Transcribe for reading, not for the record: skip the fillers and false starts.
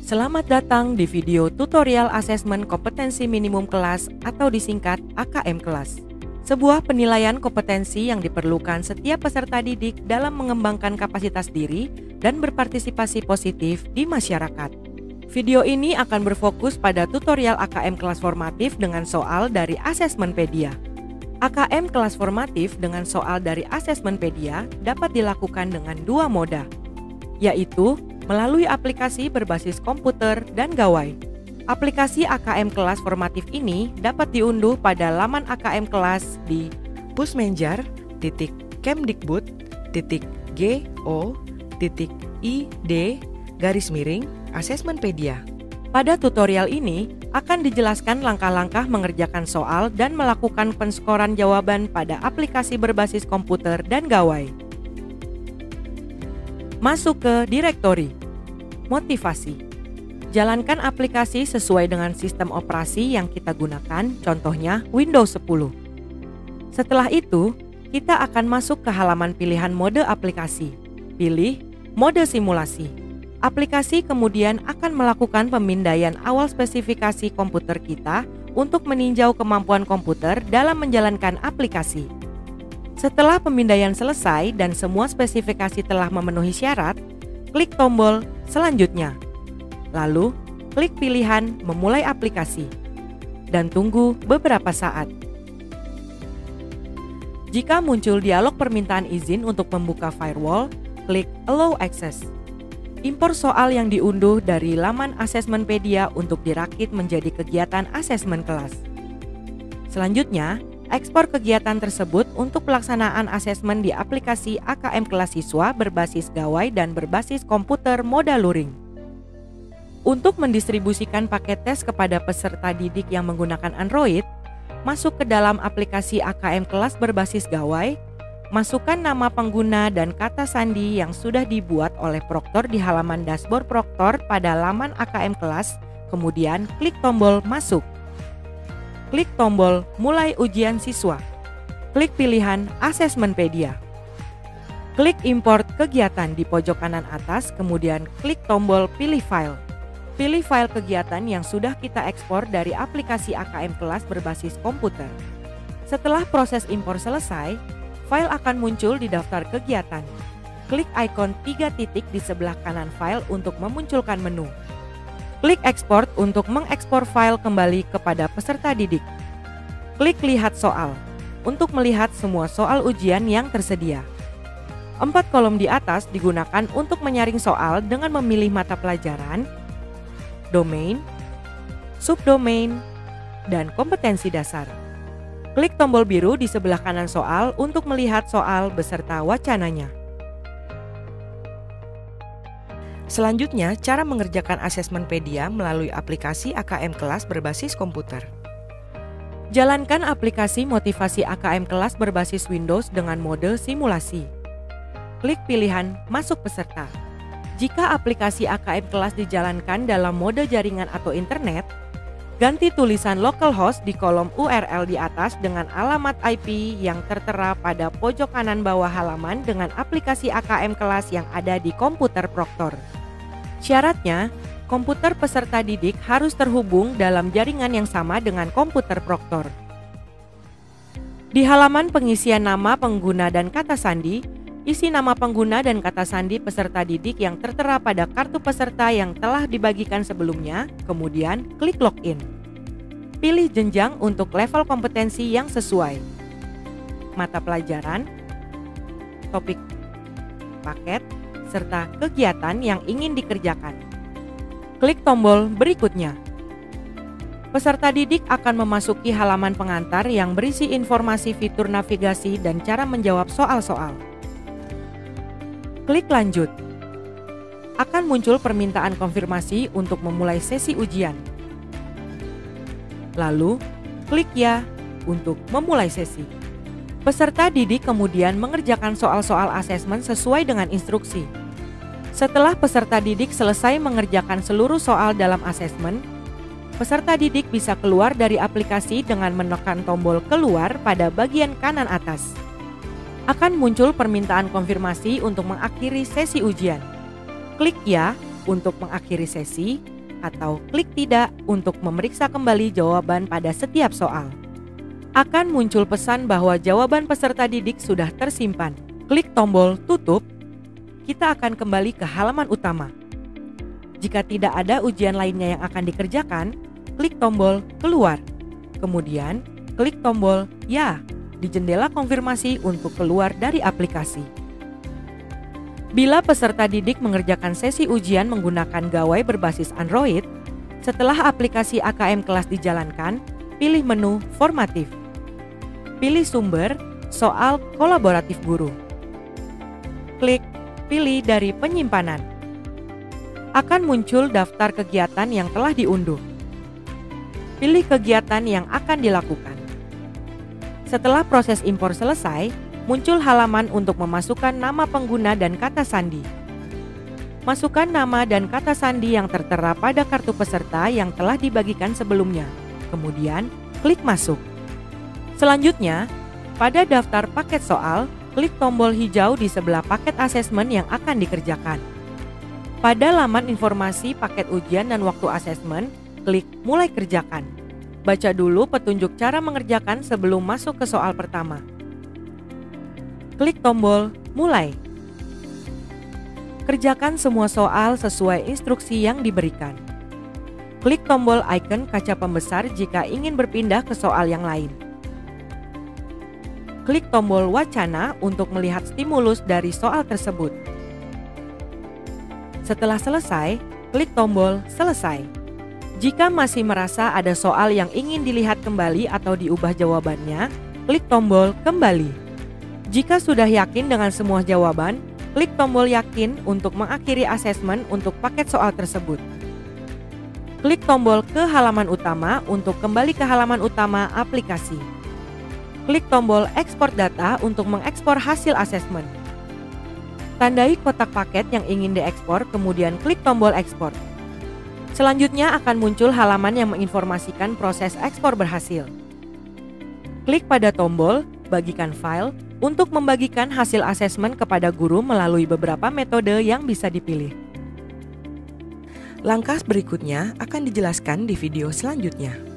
Selamat datang di video tutorial asesmen kompetensi minimum kelas atau disingkat AKM kelas. Sebuah penilaian kompetensi yang diperlukan setiap peserta didik dalam mengembangkan kapasitas diri dan berpartisipasi positif di masyarakat. Video ini akan berfokus pada tutorial AKM kelas formatif dengan soal dari Asesmenpedia. AKM kelas formatif dengan soal dari Asesmenpedia dapat dilakukan dengan dua moda, yaitu melalui aplikasi berbasis komputer dan gawai. Aplikasi AKM kelas formatif ini dapat diunduh pada laman AKM kelas di pusmenjar.kemdikbud.go.id/Asesmenpedia. Pada tutorial ini akan dijelaskan langkah-langkah mengerjakan soal dan melakukan penskoran jawaban pada aplikasi berbasis komputer dan gawai. Masuk ke direktori. Motivasi. Jalankan aplikasi sesuai dengan sistem operasi yang kita gunakan, contohnya Windows 10. Setelah itu, kita akan masuk ke halaman pilihan mode aplikasi. Pilih mode simulasi. Aplikasi kemudian akan melakukan pemindaian awal spesifikasi komputer kita untuk meninjau kemampuan komputer dalam menjalankan aplikasi. Setelah pemindaian selesai dan semua spesifikasi telah memenuhi syarat, klik tombol selanjutnya. Lalu, klik pilihan memulai aplikasi dan tunggu beberapa saat. Jika muncul dialog permintaan izin untuk membuka firewall, klik Allow Access. Impor soal yang diunduh dari laman Asesmenpedia untuk dirakit menjadi kegiatan asesmen kelas. Selanjutnya, ekspor kegiatan tersebut untuk pelaksanaan asesmen di aplikasi AKM kelas siswa berbasis gawai dan berbasis komputer moda luring. Untuk mendistribusikan paket tes kepada peserta didik yang menggunakan Android, masuk ke dalam aplikasi AKM kelas berbasis gawai, masukkan nama pengguna dan kata sandi yang sudah dibuat oleh Proktor di halaman dashboard Proktor pada laman AKM kelas, kemudian klik tombol masuk. Klik tombol mulai ujian siswa. Klik pilihan Asesmenpedia. Klik import kegiatan di pojok kanan atas, kemudian klik tombol pilih file. Pilih file kegiatan yang sudah kita ekspor dari aplikasi AKM kelas berbasis komputer. Setelah proses impor selesai, file akan muncul di daftar kegiatan. Klik ikon 3 titik di sebelah kanan file untuk memunculkan menu. Klik ekspor untuk mengekspor file kembali kepada peserta didik. Klik lihat soal untuk melihat semua soal ujian yang tersedia. 4 kolom di atas digunakan untuk menyaring soal dengan memilih mata pelajaran, domain, subdomain, dan kompetensi dasar. Klik tombol biru di sebelah kanan soal untuk melihat soal beserta wacananya. Selanjutnya, cara mengerjakan Asesmenpedia melalui aplikasi AKM kelas berbasis komputer. Jalankan aplikasi motivasi AKM kelas berbasis Windows dengan mode simulasi. Klik pilihan masuk peserta. Jika aplikasi AKM kelas dijalankan dalam mode jaringan atau internet, ganti tulisan localhost di kolom URL di atas dengan alamat IP yang tertera pada pojok kanan bawah halaman dengan aplikasi AKM kelas yang ada di komputer Proktor. Syaratnya, komputer peserta didik harus terhubung dalam jaringan yang sama dengan komputer Proktor. Di halaman pengisian nama pengguna dan kata sandi, isi nama pengguna dan kata sandi peserta didik yang tertera pada kartu peserta yang telah dibagikan sebelumnya, kemudian klik login. Pilih jenjang untuk level kompetensi yang sesuai. Mata pelajaran, topik paket, serta kegiatan yang ingin dikerjakan. Klik tombol berikutnya. Peserta didik akan memasuki halaman pengantar yang berisi informasi fitur navigasi dan cara menjawab soal-soal. Klik lanjut. Akan muncul permintaan konfirmasi untuk memulai sesi ujian. Lalu, klik ya untuk memulai sesi. Peserta didik kemudian mengerjakan soal-soal asesmen sesuai dengan instruksi. Setelah peserta didik selesai mengerjakan seluruh soal dalam asesmen, peserta didik bisa keluar dari aplikasi dengan menekan tombol keluar pada bagian kanan atas. Akan muncul permintaan konfirmasi untuk mengakhiri sesi ujian. Klik ya untuk mengakhiri sesi, atau klik tidak untuk memeriksa kembali jawaban pada setiap soal. Akan muncul pesan bahwa jawaban peserta didik sudah tersimpan. Klik tombol tutup, kita akan kembali ke halaman utama. Jika tidak ada ujian lainnya yang akan dikerjakan, klik tombol keluar. Kemudian, klik tombol ya di jendela konfirmasi untuk keluar dari aplikasi. Bila peserta didik mengerjakan sesi ujian menggunakan gawai berbasis Android, setelah aplikasi AKM kelas dijalankan, pilih menu formatif. Pilih sumber, soal kolaboratif guru. Klik pilih dari penyimpanan. Akan muncul daftar kegiatan yang telah diunduh. Pilih kegiatan yang akan dilakukan. Setelah proses impor selesai, muncul halaman untuk memasukkan nama pengguna dan kata sandi. Masukkan nama dan kata sandi yang tertera pada kartu peserta yang telah dibagikan sebelumnya. Kemudian, klik masuk. Selanjutnya, pada daftar paket soal, klik tombol hijau di sebelah paket asesmen yang akan dikerjakan. Pada laman informasi paket ujian dan waktu asesmen, klik mulai kerjakan. Baca dulu petunjuk cara mengerjakan sebelum masuk ke soal pertama. Klik tombol mulai. Kerjakan semua soal sesuai instruksi yang diberikan. Klik tombol icon kaca pembesar jika ingin berpindah ke soal yang lain. Klik tombol wacana untuk melihat stimulus dari soal tersebut. Setelah selesai, klik tombol selesai. Jika masih merasa ada soal yang ingin dilihat kembali atau diubah jawabannya, klik tombol kembali. Jika sudah yakin dengan semua jawaban, klik tombol yakin untuk mengakhiri asesmen untuk paket soal tersebut. Klik tombol ke halaman utama untuk kembali ke halaman utama aplikasi. Klik tombol ekspor data untuk mengekspor hasil asesmen. Tandai kotak paket yang ingin diekspor, kemudian klik tombol ekspor. Selanjutnya akan muncul halaman yang menginformasikan proses ekspor berhasil. Klik pada tombol bagikan file untuk membagikan hasil asesmen kepada guru melalui beberapa metode yang bisa dipilih. Langkah berikutnya akan dijelaskan di video selanjutnya.